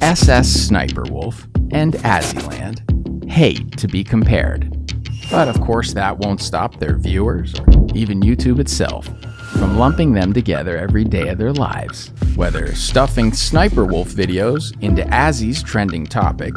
SSSniperwolf and AzzyLand hate to be compared. But of course that won't stop their viewers, or even YouTube itself, from lumping them together every day of their lives. Whether stuffing Sniperwolf videos into Azzy's trending topic,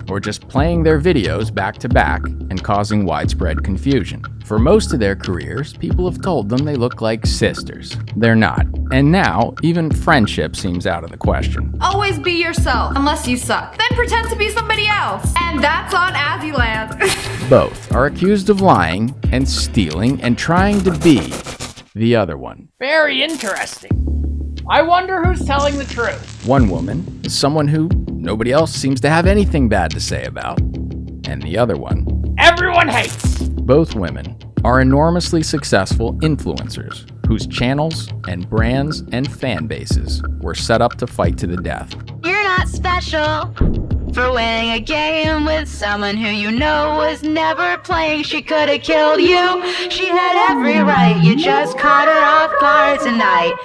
or just playing their videos back to back and causing widespread confusion. For most of their careers, people have told them they look like sisters. They're not. And now, even friendship seems out of the question. Always be yourself, unless you suck. Then pretend to be somebody else. And that's on AzzyLand. Both are accused of lying and stealing and trying to be the other one. Very interesting. I wonder who's telling the truth. One woman is someone who nobody else seems to have anything bad to say about. And the other one, everyone hates. Both women are enormously successful influencers whose channels and brands and fan bases were set up to fight to the death. You're not special for winning a game with someone who you know was never playing. She could have killed you. She had every right. You just caught her off guard tonight.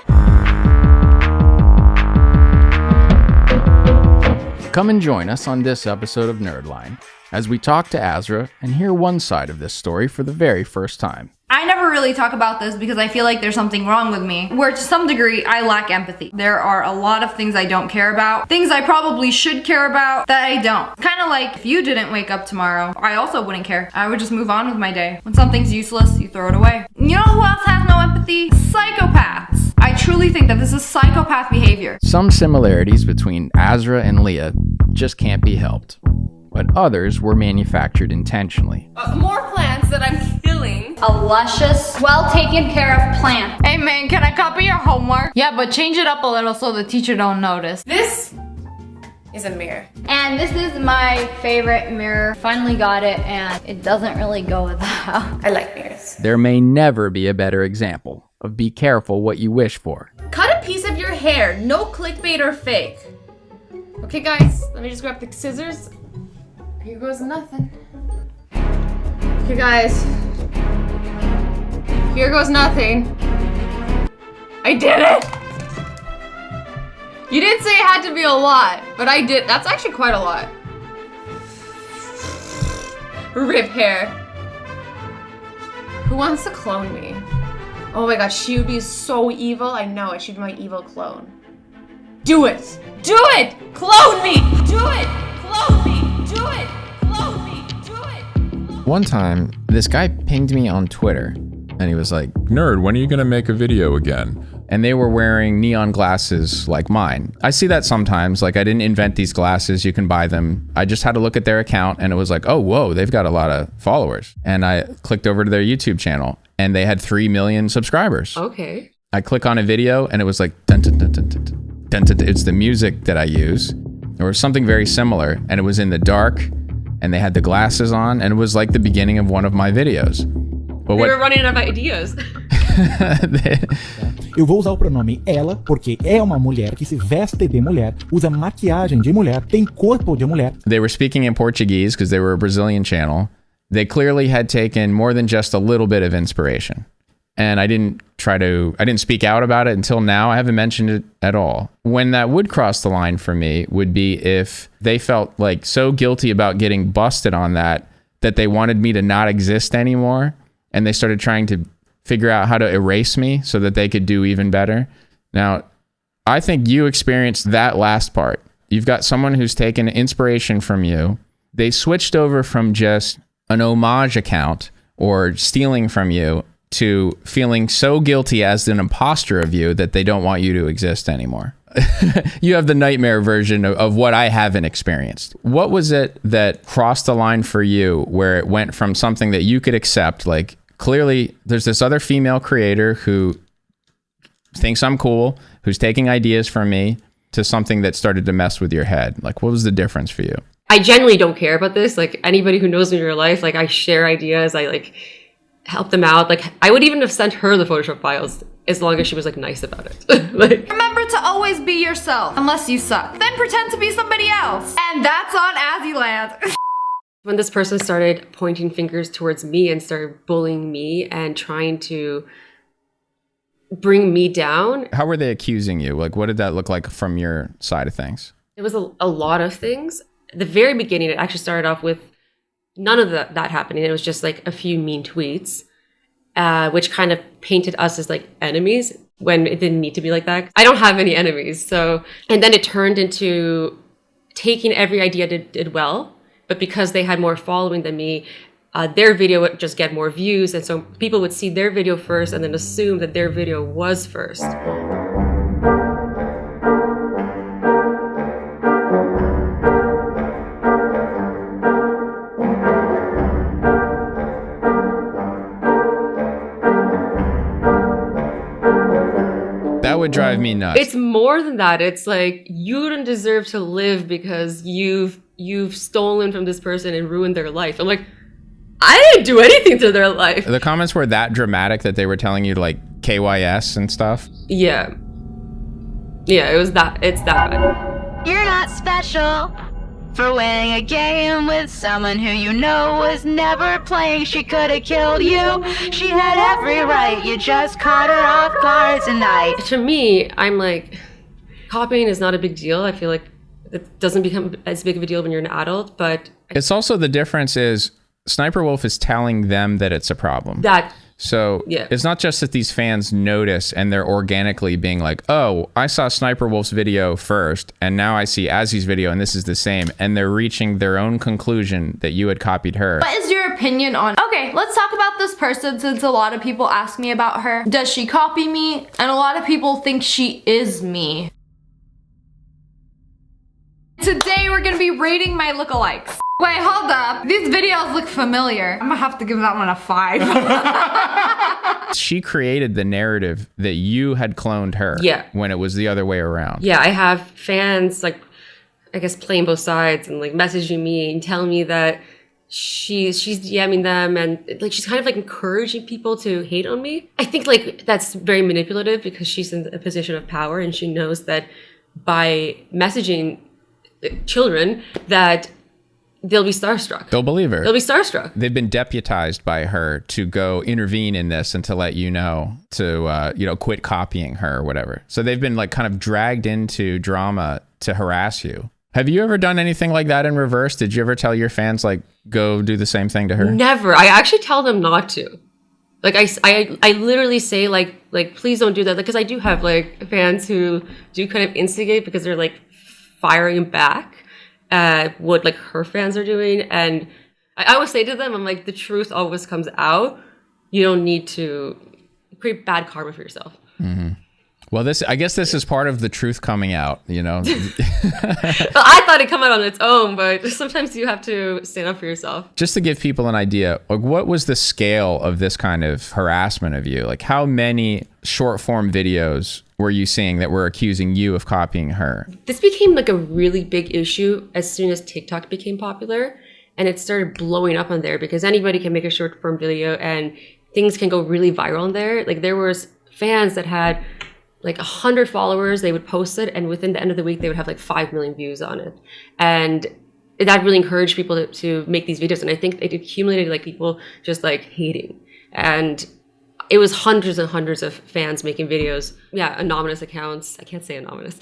Come and join us on this episode of Nerdline as we talk to Azra and hear one side of this story for the very first time. I never really talk about this because I feel like there's something wrong with me, where to some degree I lack empathy. There are a lot of things I don't care about, things I probably should care about that I don't. Kind of like if you didn't wake up tomorrow, I also wouldn't care. I would just move on with my day. When something's useless, you throw it away. You know who else has no empathy? Psychopaths. I truly think that this is psychopath behavior. Some similarities between Azra and Leah just can't be helped, but others were manufactured intentionally. More plants that I'm killing. A luscious, well taken care of plant. Hey man, can I copy your homework? Yeah, but change it up a little so the teacher don't notice. This is a mirror. And this is my favorite mirror. Finally got it, and it doesn't really go without. I like mirrors. There may never be a better example of be careful what you wish for. Cut a piece of your hair. No clickbait or fake. Okay guys, let me just grab the scissors. Here goes nothing. Okay guys. Here goes nothing. I did it! You did say it had to be a lot, but I did. That's actually quite a lot. Rip hair. Who wants to clone me? Oh my gosh, she would be so evil. I know it. She'd be my evil clone. Do it! Do it! Clone me! Do it! Clone me! Do it! Clone me! Do it! One time, this guy pinged me on Twitter, and he was like, "Nerd, when are you gonna make a video again?" And they were wearing neon glasses like mine. I see that sometimes, like I didn't invent these glasses, you can buy them. I just had to look at their account and it was like, oh, whoa, they've got a lot of followers. And I clicked over to their YouTube channel and they had 3 million subscribers. Okay. I click on a video and it was like, dun, dun, dun, dun, dun, dun, dun, dun. It's the music that I use. Or something very similar, and it was in the dark and they had the glasses on and it was like the beginning of one of my videos. But we were running out of ideas. Eu vou usar o pronome ela, porque é uma mulher que se veste de mulher, usa maquiagem de mulher, tem corpo de mulher. They were speaking in Portuguese because they were a Brazilian channel. They clearly had taken more than just a little bit of inspiration. And I didn't speak out about it until now. I haven't mentioned it at all. When that would cross the line for me would be if they felt like so guilty about getting busted on that they wanted me to not exist anymore. And they started trying to figure out how to erase me so that they could do even better. Now, I think you experienced that last part. You've got someone who's taken inspiration from you. They switched over from just an homage account or stealing from you to feeling so guilty as an imposter of you that they don't want you to exist anymore. You have the nightmare version of what I haven't experienced. What was it that crossed the line for you where it went from something that you could accept, like clearly there's this other female creator who thinks I'm cool, who's taking ideas from me, to something that started to mess with your head? Like, what was the difference for you? I genuinely don't care about this. Like, anybody who knows me in real life, like, I share ideas. I, like, help them out. Like, I would even have sent her the Photoshop files as long as she was, like, nice about it. Like, remember to always be yourself, unless you suck. Then pretend to be somebody else. And that's on AzzyLand. when this person started pointing fingers towards me and started bullying me and trying to bring me down. How were they accusing you? Like, what did that look like from your side of things? It was a lot of things. At the very beginning, it actually started off with none of that happening. It was just like a few mean tweets, which kind of painted us as like enemies when it didn't need to be like that. I don't have any enemies. So, and then it turned into taking every idea did well, but because they had more following than me, their video would just get more views. And so people would see their video first and then assume that their video was first. That would drive me nuts. It's more than that. It's like, you don't deserve to live because you've stolen from this person and ruined their life. I'm like, I didn't do anything to their life. The comments were that dramatic that they were telling you to like KYS and stuff? Yeah. Yeah, it's that bad. You're not special for winning a game with someone who you know was never playing. She could have killed you. She had every right. You just caught her off guard tonight. To me, I'm like, copying is not a big deal. I feel like it doesn't become as big of a deal when you're an adult, but... It's also, the difference is Sniper Wolf is telling them that it's a problem. So yeah. It's not just that these fans notice and they're organically being like, oh, I saw Sniper Wolf's video first and now I see Azzy's video and this is the same. And they're reaching their own conclusion that you had copied her. What is your opinion on, okay, let's talk about this person since a lot of people ask me about her. Does she copy me? And a lot of people think she is me. Today we're gonna be rating my lookalikes. Wait, hold up. These videos look familiar. I'm gonna have to give that one a 5. She created the narrative that you had cloned her. Yeah. When it was the other way around. Yeah, I have fans, like, I guess playing both sides and like messaging me and telling me that she's DMing them and like she's kind of like encouraging people to hate on me. I think like that's very manipulative because she's in a position of power and she knows that by messaging children that they'll be starstruck. They'll believe her. They'll be starstruck. They've been deputized by her to go intervene in this and to let you know to, quit copying her or whatever. So they've been like kind of dragged into drama to harass you. Have you ever done anything like that in reverse? Did you ever tell your fans like, go do the same thing to her? Never. I actually tell them not to. Like I literally say like please don't do that, because I do have like fans who do kind of instigate because they're like firing back at what like her fans are doing, and I always say to them, I'm like, the truth always comes out. You don't need to create bad karma for yourself. Mm-hmm. Well, I guess this is part of the truth coming out, you know. Well, I thought it'd come out on its own, but sometimes you have to stand up for yourself. Just to give people an idea, like, what was the scale of this kind of harassment of you? Like, how many short form videos were you seeing that were accusing you of copying her? This became like a really big issue as soon as TikTok became popular, and it started blowing up on there because anybody can make a short form video and things can go really viral on there. Like, there was fans that had like 100 followers, they would post it, and within the end of the week, they would have like 5 million views on it. And that really encouraged people to make these videos. And I think it accumulated like people just like hating. And it was hundreds and hundreds of fans making videos. Yeah, anonymous accounts. I can't say anonymous.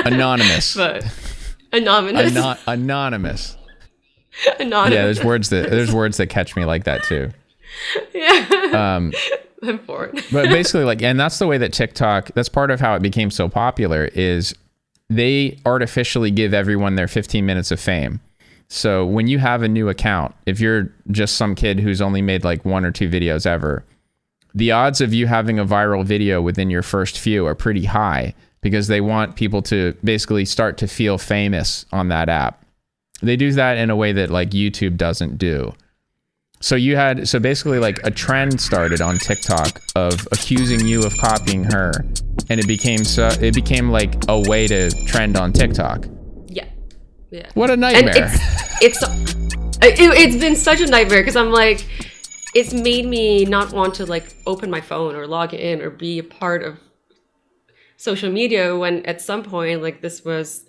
Anonymous. But anonymous. Anonymous. Anonymous. Yeah, there's words that catch me like that too. Yeah. I'm for it. But basically, like, and that's the way that TikTok, that's part of how it became so popular, is they artificially give everyone their 15 minutes of fame. So when you have a new account, if you're just some kid who's only made like 1 or 2 videos ever, the odds of you having a viral video within your first few are pretty high because they want people to basically start to feel famous on that app. They do that in a way that like YouTube doesn't do. So basically like a trend started on TikTok of accusing you of copying her, and it became like a way to trend on TikTok. Yeah. What a nightmare. And it's been such a nightmare because I'm like, it's made me not want to like open my phone or log in or be a part of social media when at some point like this was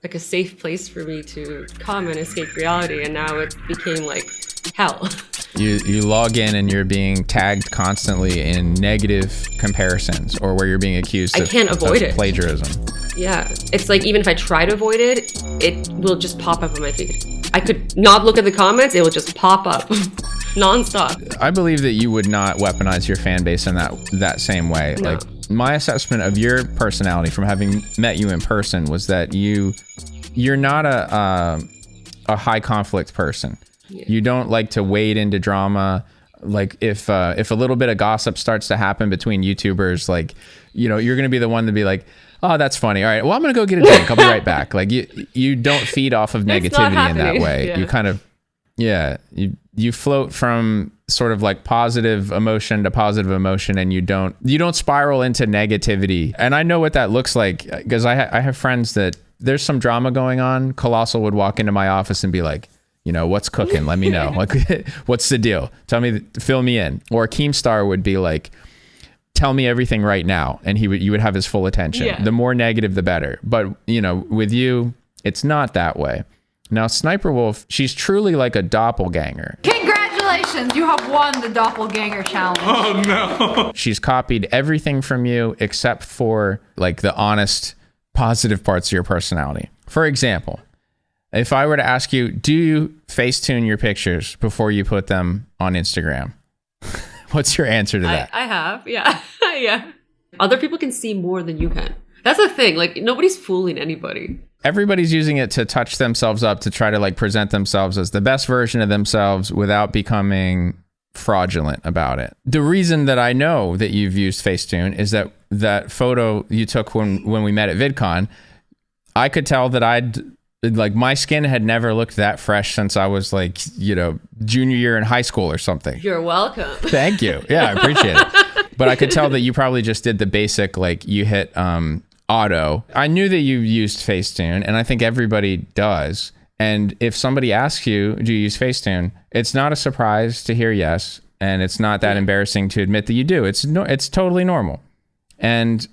like a safe place for me to come and escape reality, and now it became like hell. You log in and you're being tagged constantly in negative comparisons, or where you're being accused I can't avoid it. Plagiarism. Yeah, it's like even if I try to avoid it, it will just pop up on my feed. I could not look at the comments, it will just pop up nonstop. I believe that you would not weaponize your fan base in that same way. No. Like, my assessment of your personality from having met you in person was that you're not a high conflict person. Yeah. You don't like to wade into drama. Like if a little bit of gossip starts to happen between YouTubers, like, you know, you're going to be the one to be like, oh, that's funny. All right, well, I'm going to go get a drink. I'll be right back. Like you don't feed off of negativity in that way. Yeah. You kind of, you float from sort of like positive emotion to positive emotion, and you don't spiral into negativity. And I know what that looks like, because I have friends that there's some drama going on. Colossal would walk into my office and be like, you know, what's cooking? Let me know. Like, what's the deal? Tell me, fill me in. Or Keemstar would be like, tell me everything right now. And you would have his full attention. Yeah. The more negative, the better. But, you know, with you, it's not that way. Now, Sniperwolf, she's truly like a doppelganger. Congratulations, you have won the doppelganger challenge. Oh no. She's copied everything from you except for like the honest, positive parts of your personality. For example, if I were to ask you, do you Facetune your pictures before you put them on Instagram? What's your answer to that? I have, yeah. Yeah. Other people can see more than you can. That's the thing. Like, nobody's fooling anybody. Everybody's using it to touch themselves up, to try to like present themselves as the best version of themselves without becoming fraudulent about it. The reason that I know that you've used Facetune is that photo you took when we met at VidCon, I could tell that like my skin had never looked that fresh since I was like, you know, junior year in high school or something. You're welcome. Thank you. Yeah, I appreciate it. But I could tell that you probably just did the basic, like you hit auto. I knew that you used Facetune, and I think everybody does. And if somebody asks you, do you use Facetune? It's not a surprise to hear yes, and it's not that embarrassing to admit that you do. It's totally normal. And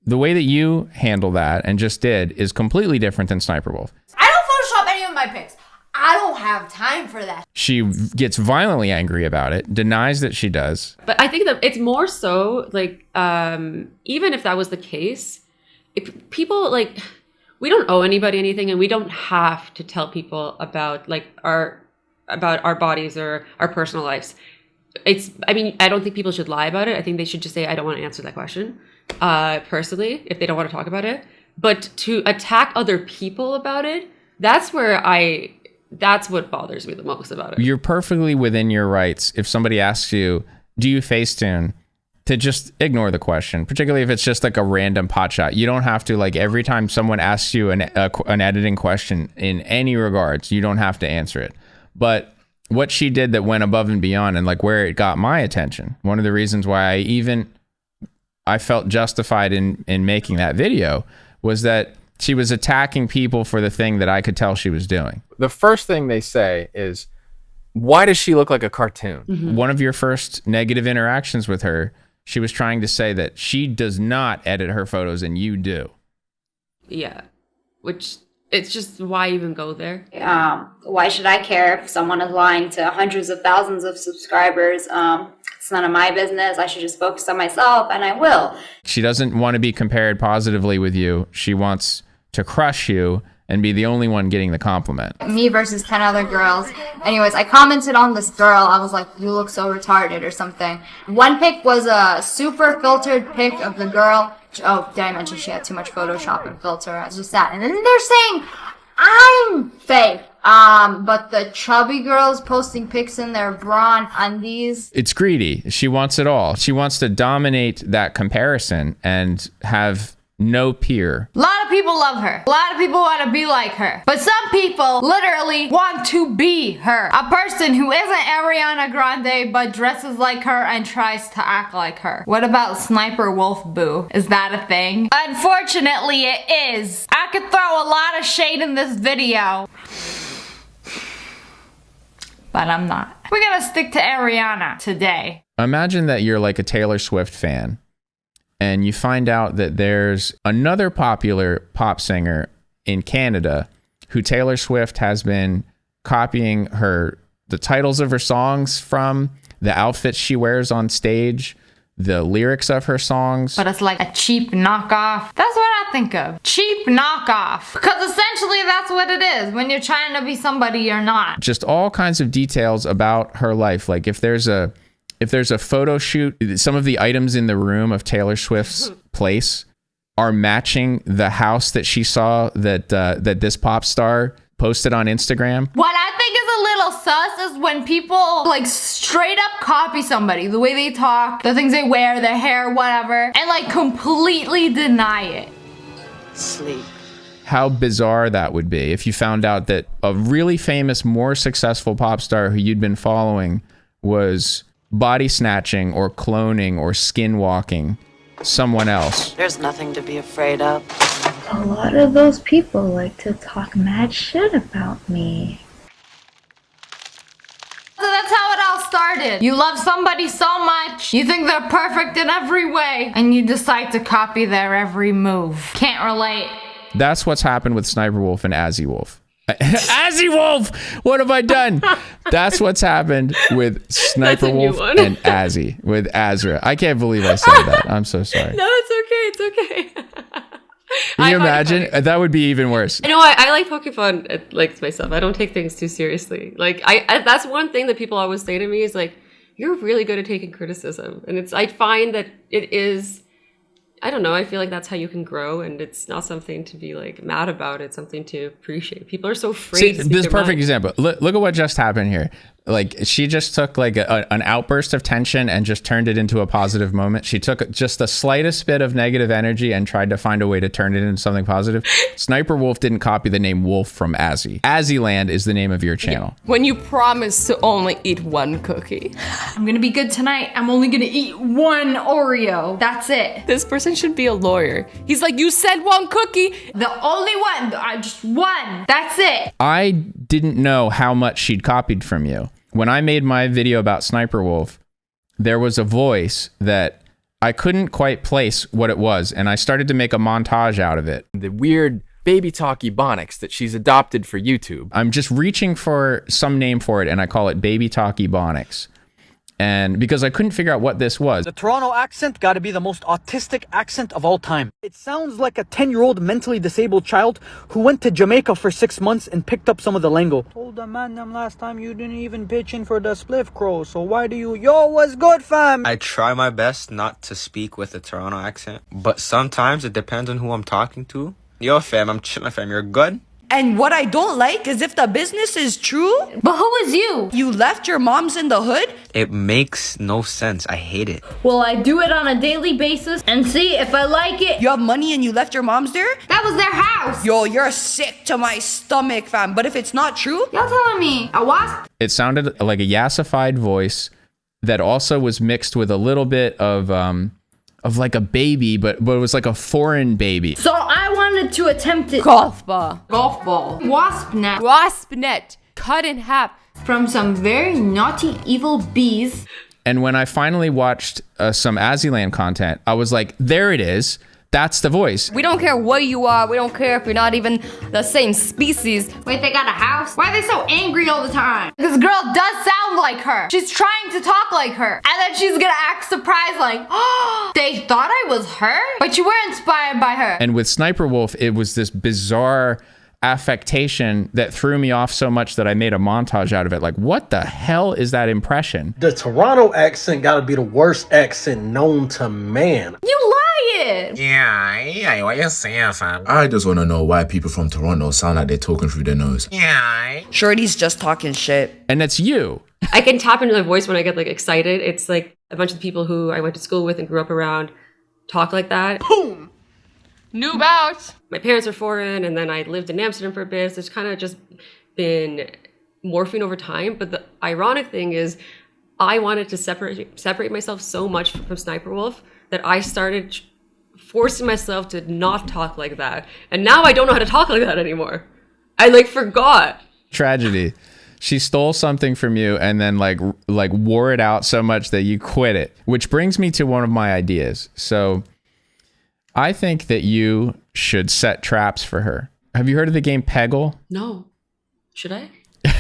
the way that you handle that and just did is completely different than Sniperwolf. I don't Photoshop any of my pics. I don't have time for that. She gets violently angry about it, denies that she does. But I think that it's more so like, even if that was the case, if people like, we don't owe anybody anything, and we don't have to tell people about like our bodies or our personal lives. I mean, I don't think people should lie about it. I think they should just say, I don't want to answer that question. Personally, if they don't want to talk about it. But to attack other people about it, that's what bothers me the most about it. You're perfectly within your rights if somebody asks you, do you Facetune, to just ignore the question, particularly if it's just like a random pot shot. You don't have to, like, every time someone asks you an editing question in any regards, you don't have to answer it. But what she did that went above and beyond, and like where it got my attention, one of the reasons why I felt justified in making that video, was that she was attacking people for the thing that I could tell she was doing. The first thing they say is, why does she look like a cartoon? Mm-hmm. One of your first negative interactions with her, she was trying to say that she does not edit her photos and you do. Yeah, which it's just, why even go there? Why should I care if someone is lying to hundreds of thousands of subscribers? It's none of my business. I should just focus on myself, and I will. She doesn't want to be compared positively with you. She wants to crush you and be the only one getting the compliment. Me versus 10 other girls. Anyways, I commented on this girl. I was like, you look so retarded or something. One pic was a super filtered pic of the girl. Oh, did I mention she had too much Photoshop and filter? It's just that. And then they're saying I'm fake. But the chubby girls posting pics in their bra undies. It's greedy. She wants it all. She wants to dominate that comparison and have no peer. A lot of people love her. A lot of people want to be like her. But some people literally want to be her. A person who isn't Ariana Grande but dresses like her and tries to act like her. What about Sniperwolf Boo? Is that a thing? Unfortunately, it is. I could throw a lot of shade in this video, but I'm not. We're gonna stick to Ariana today. Imagine that you're like a Taylor Swift fan, and you find out that there's another popular pop singer in Canada who Taylor Swift has been copying her the titles of her songs from, the outfits she wears on stage, the lyrics of her songs. But it's like a cheap knockoff. That's what I think of. Cheap knockoff. Because essentially that's what it is when you're trying to be somebody you're not. Just all kinds of details about her life. Like if there's a photo shoot, some of the items in the room of Taylor Swift's place are matching the house that she saw that this pop star posted on Instagram. What I think is a little sus is when people like straight up copy somebody, the way they talk, the things they wear, their hair, whatever, and like completely deny it. Sleep. How bizarre that would be if you found out that a really famous, more successful pop star who you'd been following was body snatching or cloning or skinwalking someone else. There's nothing to be afraid of. A lot of those people like to talk mad shit about me. So that's how it all started. You love somebody so much, you think they're perfect in every way, and you decide to copy their every move. Can't relate. That's what's happened with SSSniperwolf and AzzyWolf. AzzyWolf! What have I done? That's what's happened with SSSniperwolf and Azzy, with Azra. I can't believe I said that. I'm so sorry. No, it's okay. Can you imagine? That would be even worse. You know, I like poking fun at like myself. I don't take things too seriously. Like I that's one thing that people always say to me is like, you're really good at taking criticism. And I find that it is, I don't know, I feel like that's how you can grow, and it's not something to be like mad about. It's something to appreciate. People are so afraid to speak this is a their perfect mind. example. Look at what just happened here. Like she just took like an outburst of tension and just turned it into a positive moment. She took just the slightest bit of negative energy and tried to find a way to turn it into something positive. SSniperwolf didn't copy the name Wolf from Azzy. AzzyLand is the name of your channel. When you promise to only eat one cookie. I'm gonna be good tonight. I'm only gonna eat one Oreo. That's it. This person should be a lawyer. He's like, you said one cookie. The only one. Just one. That's it. I didn't know how much she'd copied from you. When I made my video about SSniperwolf, there was a voice that I couldn't quite place what it was, and I started to make a montage out of it. The weird baby talk ebonics that she's adopted for YouTube. I'm just reaching for some name for it, and I call it baby talk ebonics. And because I couldn't figure out what this was. The Toronto accent gotta be the most autistic accent of all time. It sounds like a 10-year-old mentally disabled child who went to Jamaica for 6 months and picked up some of the lingo. Told the man them last time you didn't even pitch in for the spliff crow, so why do you, yo, what's good, fam? I try my best not to speak with a Toronto accent, but sometimes it depends on who I'm talking to. Yo, fam, I'm chilling, fam, you're good? And what I don't like is if the business is true. But who is you? You left your mom's in the hood? It makes no sense. I hate it. Well, I do it on a daily basis and see if I like it. You have money and you left your mom's there? That was their house. Yo, you're sick to my stomach, fam. But if it's not true? Y'all telling me a wasp? It sounded like a yassified voice that also was mixed with a little bit of like a baby, but it was like a foreign baby. So I wanted to attempt it. Golf ball. Golf ball. Wasp net. Wasp net. Cut in half. From some very naughty, evil bees. And when I finally watched some AzzyLand content, I was like, there it is. That's the voice. We don't care what you are. We don't care if you're not even the same species. Wait, they got a house? Why are they so angry all the time? This girl does sound like her. She's trying to talk like her. And then she's gonna act surprised like, oh, they thought I was her? But you were inspired by her. And with SSniperwolf, it was this bizarre affectation that threw me off so much that I made a montage out of it. Like, what the hell is that impression? The Toronto accent gotta be the worst accent known to man. You lying! Yeah, what you saying, fam? I just wanna know why people from Toronto sound like they're talking through their nose. Yeah. Shorty's just talking shit. And that's you. I can tap into my voice when I get like excited. It's like a bunch of people who I went to school with and grew up around talk like that. Boom! Noob out! My parents are foreign, and then I lived in Amsterdam for a bit. So it's kind of just been morphing over time. But the ironic thing is, I wanted to separate myself so much from SSniperwolf that I started forcing myself to not talk like that. And now I don't know how to talk like that anymore. I like forgot. Tragedy. She stole something from you and then like wore it out so much that you quit it. Which brings me to one of my ideas. So I think that you should set traps for her. Have you heard of the game Peggle? No. Should I?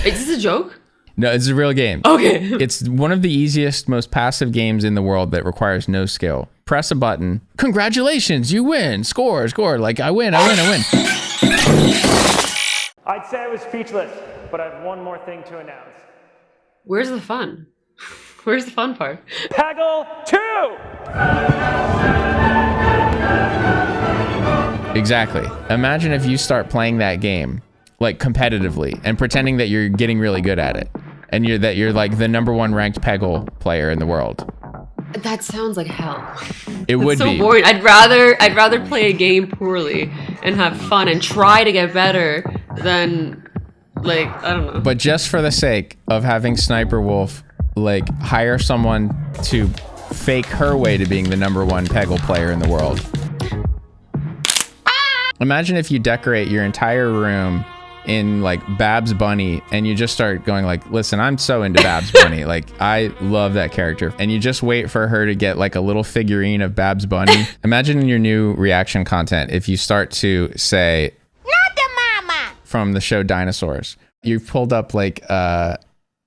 Is this a joke? No, it's a real game. Okay. It's one of the easiest, most passive games in the world that requires no skill. Press a button. Congratulations, you win. Score. Like, I win. I'd say I was speechless, but I have one more thing to announce. Where's the fun? Where's the fun part? Peggle 2! Exactly. Imagine if you start playing that game, like, competitively, and pretending that you're getting really good at it. And you're like the #1 ranked Peggle player in the world. That sounds like hell. It would so be. Boring. I'd rather play a game poorly and have fun and try to get better than, like, I don't know. But just for the sake of having Sniperwolf, like, hire someone to fake her way to being the #1 Peggle player in the world. Imagine if you decorate your entire room in, like, Babs Bunny, and you just start going like, listen, I'm so into Babs Bunny. Like, I love that character. And you just wait for her to get, like, a little figurine of Babs Bunny. Imagine in your new reaction content if you start to say, not the mama, from the show Dinosaurs. You've pulled up, like,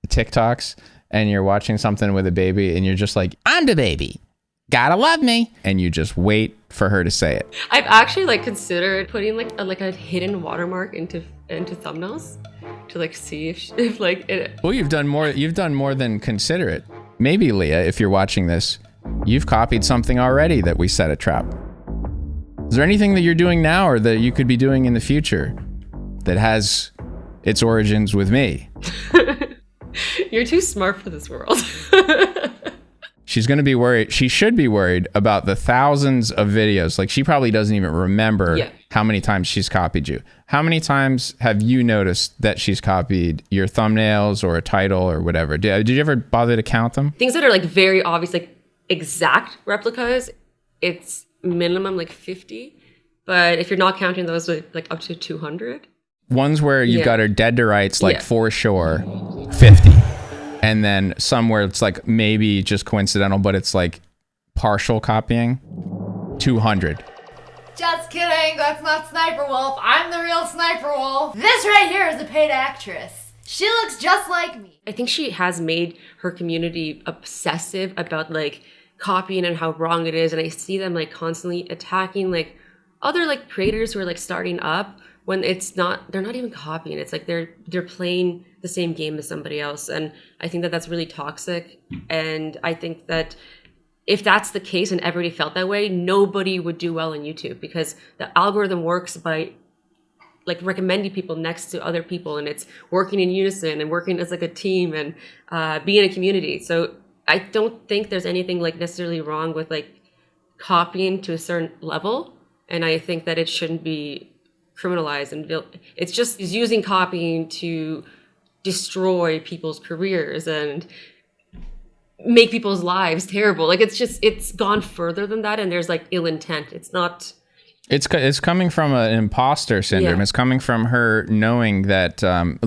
TikToks, and you're watching something with a baby, and you're just like, I'm the baby. Gotta love me. And you just wait for her to say it. I've actually, like, considered putting like a hidden watermark into thumbnails to, like, see if like it. Well, you've done more than consider it. Maybe, Leah, if you're watching this, you've copied something already that we set a trap. Is there anything that you're doing now or that you could be doing in the future that has its origins with me? You're too smart for this world. She's going to be worried. She should be worried about the thousands of videos. Like, she probably doesn't even remember how many times she's copied you. How many times have you noticed that she's copied your thumbnails or a title or whatever? Did you ever bother to count them? Things that are, like, very obvious, like exact replicas, it's minimum like 50. But if you're not counting those, like up to 200. Ones where you've got her dead to rights, like for sure, 50. And then somewhere it's like maybe just coincidental, but it's like partial copying, 200. Just kidding, that's not Sniperwolf. I'm the real Sniperwolf. This right here is a paid actress. She looks just like me. I think she has made her community obsessive about, like, copying and how wrong it is. And I see them, like, constantly attacking, like, other, like, creators who are, like, starting up when it's not, they're not even copying. It's like they're playing the same game as somebody else. And I think that that's really toxic. And I think that if that's the case and everybody felt that way, nobody would do well on YouTube, because the algorithm works by, like, recommending people next to other people, and it's working in unison and working as, like, a team and being a community. So I don't think there's anything, like, necessarily wrong with, like, copying to a certain level. And I think that it shouldn't be criminalized, and it's just using copying to destroy people's careers and make people's lives terrible. Like, it's gone further than that, and there's, like, ill intent. It's not. It's coming from an imposter syndrome. Yeah. It's coming from her knowing that,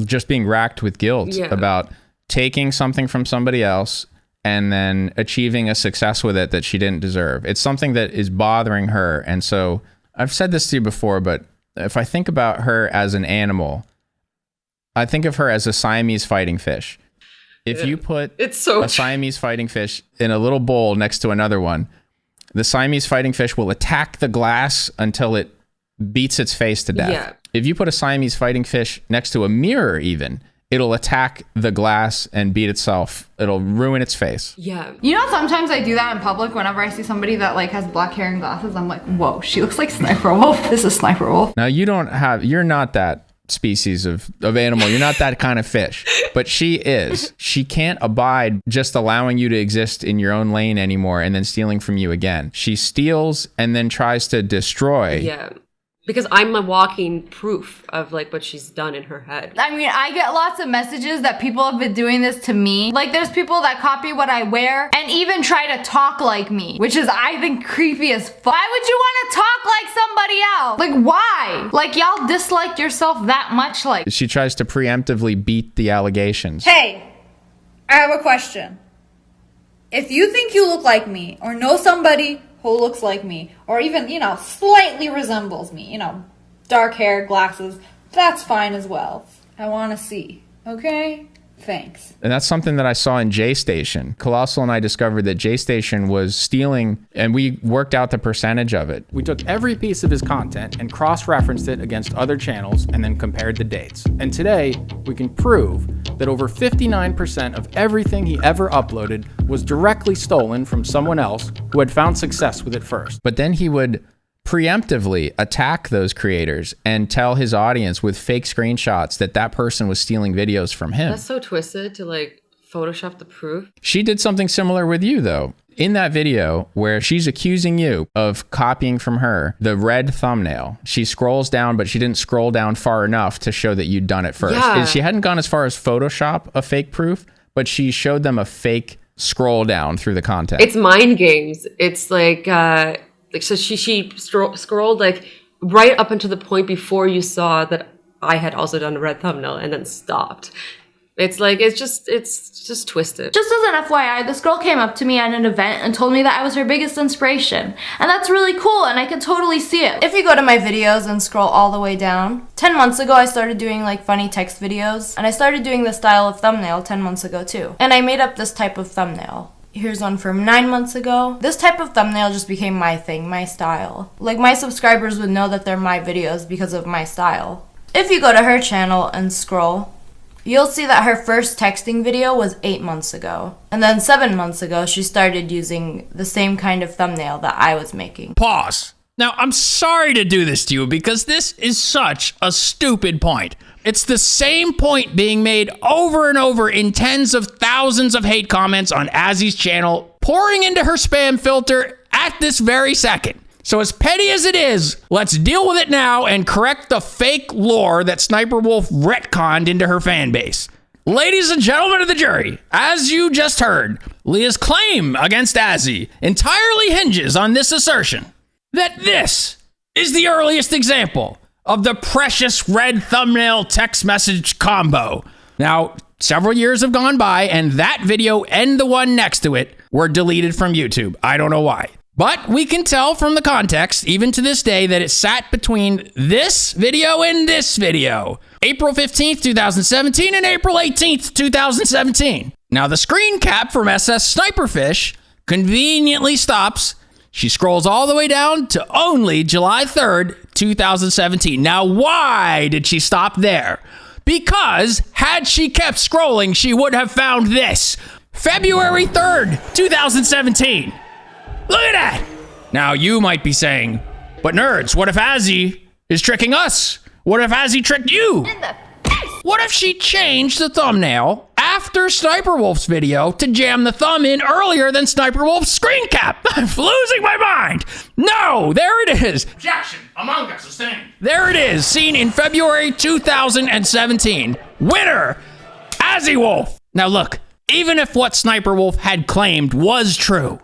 just being racked with guilt about taking something from somebody else and then achieving a success with it that she didn't deserve. It's something that is bothering her. And so I've said this to you before, but if I think about her as an animal, I think of her as a Siamese fighting fish. If you put a Siamese fighting fish in a little bowl next to another one, the Siamese fighting fish will attack the glass until it beats its face to death. Yeah. If you put a Siamese fighting fish next to a mirror even, it'll attack the glass and beat itself. It'll ruin its face. Yeah. You know, sometimes I do that in public whenever I see somebody that, like, has black hair and glasses. I'm like, whoa, she looks like Sniperwolf. This is Sniperwolf. Now, you're not that species of animal. You're not that kind of fish, but she is. She can't abide just allowing you to exist in your own lane anymore and then stealing from you again. She steals and then tries to destroy. Yeah. Because I'm a walking proof of, like, what she's done in her head. I mean, I get lots of messages that people have been doing this to me. Like, there's people that copy what I wear and even try to talk like me, which is, I think, creepy as fuck. Why would you want to talk like somebody else? Like, why? Like, y'all dislike yourself that much? Like, she tries to preemptively beat the allegations. Hey, I have a question. If you think you look like me or know somebody who looks like me, or even, you know, slightly resembles me, you know, dark hair, glasses, that's fine as well. I want to see, okay? Thanks. And that's something that I saw in J-Station. Colossal and I discovered that J-Station was stealing, and we worked out the percentage of it. We took every piece of his content and cross-referenced it against other channels and then compared the dates. And today, we can prove that over 59% of everything he ever uploaded was directly stolen from someone else who had found success with it first. But then he would preemptively attack those creators and tell his audience with fake screenshots that that person was stealing videos from him. That's so twisted to like Photoshop the proof. She did something similar with you though. In that video where she's accusing you of copying from her, the red thumbnail, she scrolls down, but she didn't scroll down far enough to show that you'd done it first. Yeah. She hadn't gone as far as Photoshop a fake proof, but she showed them a fake scroll down through the content. It's mind games. It's like so she scrolled like right up until the point before you saw that I had also done a red thumbnail and then stopped. It's like, it's just twisted. Just as an FYI, this girl came up to me at an event and told me that I was her biggest inspiration. And that's really cool, and I can totally see it. If you go to my videos and scroll all the way down, 10 months ago I started doing like funny text videos, and I started doing this style of thumbnail 10 months ago too. And I made up this type of thumbnail. Here's one from 9 months ago. This type of thumbnail just became my thing, my style. Like my subscribers would know that they're my videos because of my style. If you go to her channel and scroll, you'll see that her first texting video was 8 months ago. And then 7 months ago, she started using the same kind of thumbnail that I was making. Pause. Now, I'm sorry to do this to you because this is such a stupid point. It's the same point being made over and over in tens of thousands of hate comments on Azzy's channel, pouring into her spam filter at this very second. So as petty as it is, let's deal with it now and correct the fake lore that SniperWolf retconned into her fan base. Ladies and gentlemen of the jury, as you just heard, Leah's claim against Azzy entirely hinges on this assertion that this is the earliest example of the precious red thumbnail text message combo. Now, several years have gone by and that video and the one next to it were deleted from YouTube. I don't know why. But we can tell from the context, even to this day, that it sat between this video and this video. April 15th, 2017 and April 18th, 2017. Now the screen cap from SSSniperfish conveniently stops. She scrolls all the way down to only July 3rd, 2017. Now why did she stop there? Because had she kept scrolling, she would have found this. February 3rd, 2017. Look at that! Now you might be saying, but nerds, what if Azzy is tricking us? What if Azzy tricked you? What if she changed the thumbnail after SniperWolf's video to jam the thumb in earlier than SniperWolf's screen cap? I'm losing my mind! No, there it is! Objection! Among Us sustained. There it is, seen in February 2017. Winner! AzzyWolf! Now look, even if what SniperWolf had claimed was true,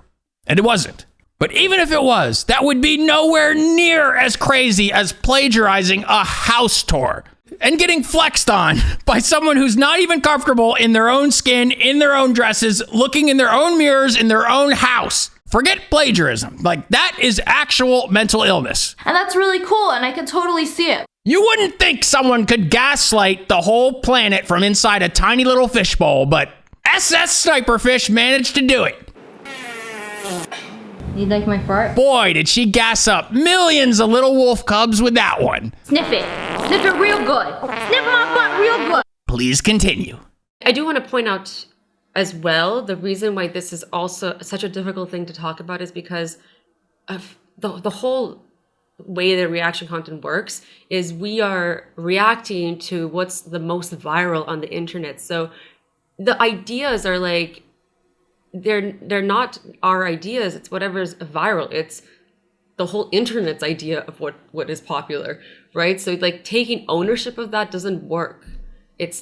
and it wasn't. But even if it was, that would be nowhere near as crazy as plagiarizing a house tour and getting flexed on by someone who's not even comfortable in their own skin, in their own dresses, looking in their own mirrors, in their own house. Forget plagiarism. Like, that is actual mental illness. And that's really cool, and I can totally see it. You wouldn't think someone could gaslight the whole planet from inside a tiny little fishbowl, but SSSniperfish managed to do it. You like my fart? Boy, did she gas up millions of little wolf cubs with that one. Sniff it. Sniff it real good. Sniff my butt real good. Please continue. I do want to point out as well, the reason why this is also such a difficult thing to talk about is because of the whole way that reaction content works is we are reacting to what's the most viral on the internet. So the ideas are like, they're not our ideas. It's whatever's viral. It's the whole internet's idea of what is popular, right? So like taking ownership of that doesn't work.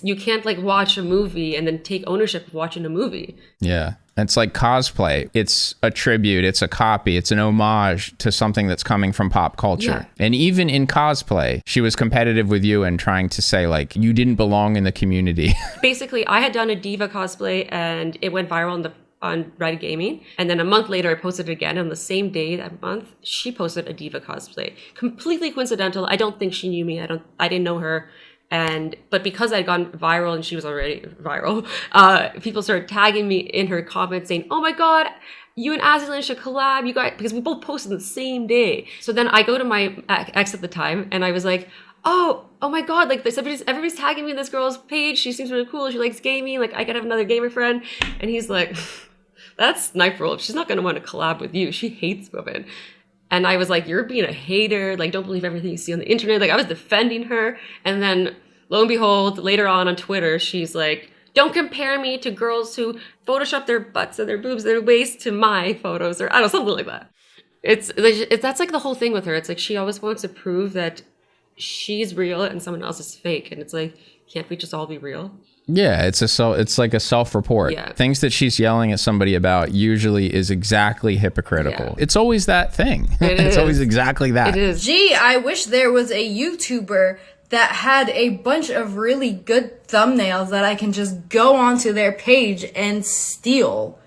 You can't like watch a movie and then take ownership of watching a movie. Yeah. It's like cosplay. It's a tribute. It's a copy. It's an homage to something that's coming from pop culture. Yeah. And even in cosplay, she was competitive with you and trying to say like, you didn't belong in the community. Basically, I had done a diva cosplay and it went viral on Reddit Gaming. And then a month later, I posted it again. On the same day that month, she posted a diva cosplay. Completely coincidental. I don't think she knew me. I didn't know her. But because I'd gone viral and she was already viral, people started tagging me in her comments saying, "Oh my God, you and AzzyLand should collab, you guys," because we both posted the same day. So then I go to my ex at the time and I was like, oh my God, like everybody's tagging me in this girl's page. She seems really cool. She likes gaming. Like I could have another gamer friend. And he's like, that's SSSniperwolf. She's not going to want to collab with you. She hates women. And I was like, you're being a hater. Like, don't believe everything you see on the internet. Like I was defending her. And then lo and behold, later on Twitter, she's like, don't compare me to girls who Photoshop their butts and their boobs, their waist to my photos, or I don't know, something like that. That's like the whole thing with her. It's like she always wants to prove that she's real and someone else is fake, and it's like, can't we just all be real? Yeah, it's like a self-report. Yeah. Things that she's yelling at somebody about usually is exactly hypocritical. Yeah. It's always that thing. It's always exactly that. It is. Gee, I wish there was a YouTuber that had a bunch of really good thumbnails that I can just go onto their page and steal.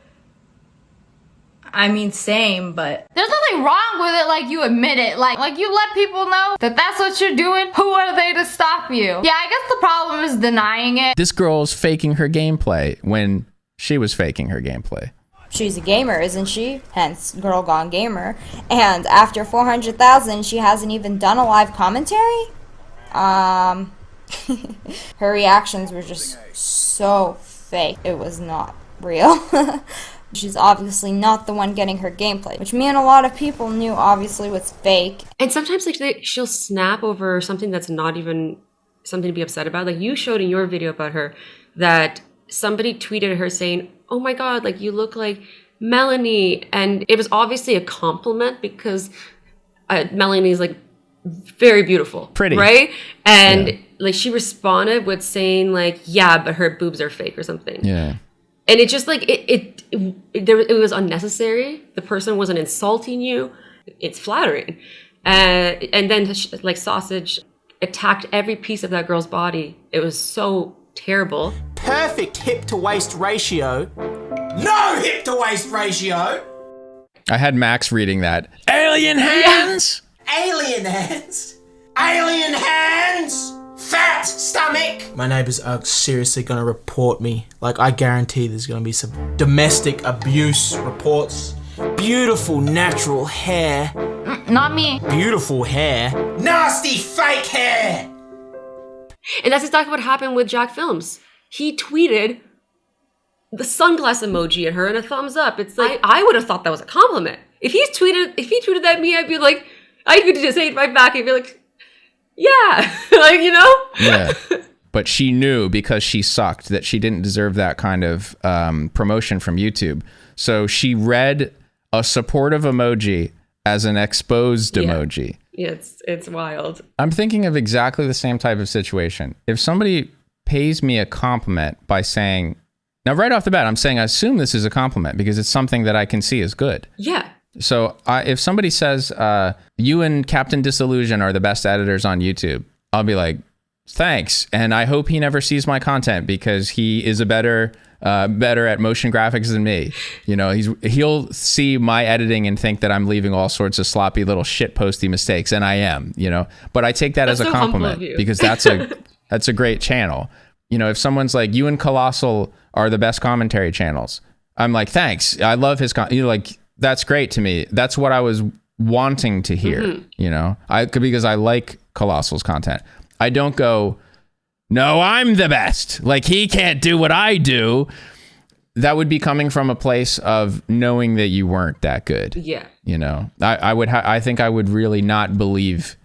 I mean, same, but there's nothing wrong with it, like you admit it. Like you let people know that that's what you're doing. Who are they to stop you? Yeah, I guess the problem is denying it. This girl's faking her gameplay when she was faking her gameplay. She's a gamer, isn't she? Hence, Girl Gone Gamer. And after 400,000, she hasn't even done a live commentary? Her reactions were just so fake. It was not real. She's obviously not the one getting her gameplay, which me and a lot of people knew obviously was fake. And sometimes like she'll snap over something that's not even something to be upset about. Like you showed in your video about her that somebody tweeted her saying, "Oh my God, like you look like Melanie," and it was obviously a compliment because Melanie's like very beautiful, pretty, right? And like she responded with saying like, "Yeah, but her boobs are fake" or something. Yeah. And it just like it was unnecessary. The person wasn't insulting you. It's flattering. And then like Sausage attacked every piece of that girl's body. It was so terrible. Perfect hip to waist ratio. No hip to waist ratio. I had Max reading that. Alien hands. Alien hands. Alien hands. Fat stomach! My neighbors are seriously gonna report me. Like, I guarantee there's gonna be some domestic abuse reports. Beautiful natural hair. Not me. Beautiful hair. Nasty fake hair! And that's exactly what happened with Jack Films. He tweeted the sunglass emoji at her and a thumbs up. It's like, I would have thought that was a compliment. If he tweeted that at me, I'd be like, I could just say it right back and be like, yeah, like, you know? Yeah. But she knew because she sucked that she didn't deserve that kind of promotion from YouTube. So she read a supportive emoji as an exposed emoji. Yeah, it's wild. I'm thinking of exactly the same type of situation. If somebody pays me a compliment by saying, now right off the bat, I'm saying I assume this is a compliment because it's something that I can see is good. Yeah. So if somebody says, you and Captain Disillusion are the best editors on YouTube, I'll be like, thanks. And I hope he never sees my content because he is better at motion graphics than me. You know, he'll see my editing and think that I'm leaving all sorts of sloppy little shit posty mistakes. And I am, you know, but I take that as a compliment because that's a great channel. You know, if someone's like, you and Colossal are the best commentary channels, I'm like, thanks. I love his content. You know, like, that's great to me. That's what I was wanting to hear, you know, because I like Colossal's content. I don't go, no, I'm the best. Like, he can't do what I do. That would be coming from a place of knowing that you weren't that good. Yeah. You know, I think I would really not believe.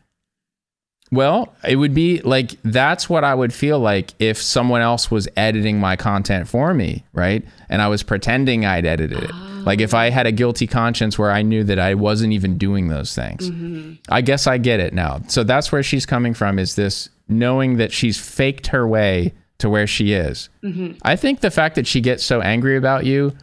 Well, it would be like, that's what I would feel like if someone else was editing my content for me, right? And I was pretending I'd edited it. Like if I had a guilty conscience where I knew that I wasn't even doing those things. I guess I get it now. So that's where she's coming from, is this knowing that she's faked her way to where she is. I think the fact that she gets so angry about you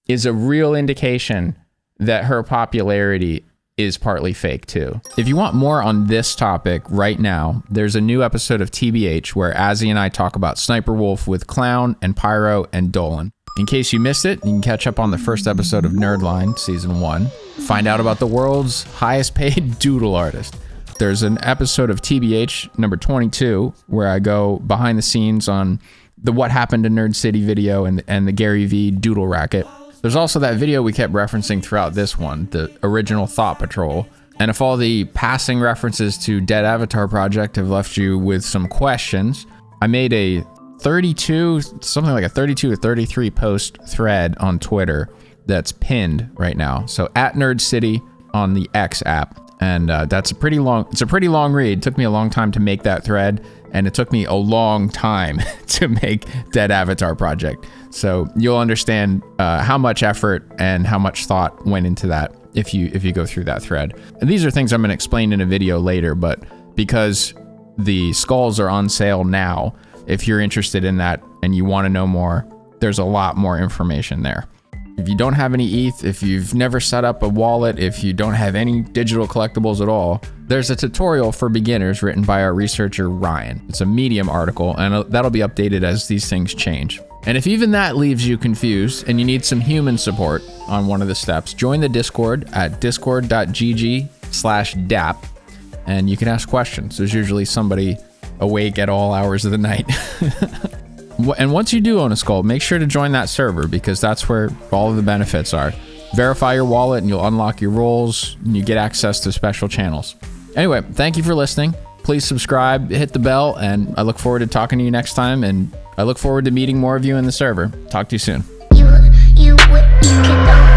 is a real indication that her popularity is partly fake too. If you want more on this topic right now, there's a new episode of TBH where Azzy and I talk about SSSniperwolf with Clown and Pyro and Dolan. In case you missed it, you can catch up on the first episode of Nerdline Season 1. Find out about the world's highest paid doodle artist. there's an episode of TBH number 22 where I go behind the scenes on the What Happened to NerdCity video and the Gary V doodle racket. There's also that video we kept referencing throughout this one, the original Thought Patrol. And if all the passing references to Dead Avatar Project have left you with some questions, I made a 32 to 33 post thread on Twitter that's pinned right now. So at NerdCity on the X app. And it's a pretty long read. It took me a long time to make that thread, and it took me a long time to make Dead Avatar Project. So you'll understand how much effort and how much thought went into that if you go through that thread. And these are things I'm going to explain in a video later, but because the skulls are on sale now, if you're interested in that and you want to know more, there's a lot more information there. If you don't have any ETH, if you've never set up a wallet, if you don't have any digital collectibles at all, there's a tutorial for beginners written by our researcher Ryan. It's a Medium article, and that'll be updated as these things change. And if even that leaves you confused and you need some human support on one of the steps, join the Discord at discord.gg/dap, and you can ask questions. There's usually somebody awake at all hours of the night. And once you do own a skull, make sure to join that server, because that's where all of the benefits are. Verify your wallet and you'll unlock your roles and you get access to special channels. Anyway, thank you for listening. Please subscribe, hit the bell, and I look forward to talking to you next time, and I look forward to meeting more of you in the server. Talk to you soon. You can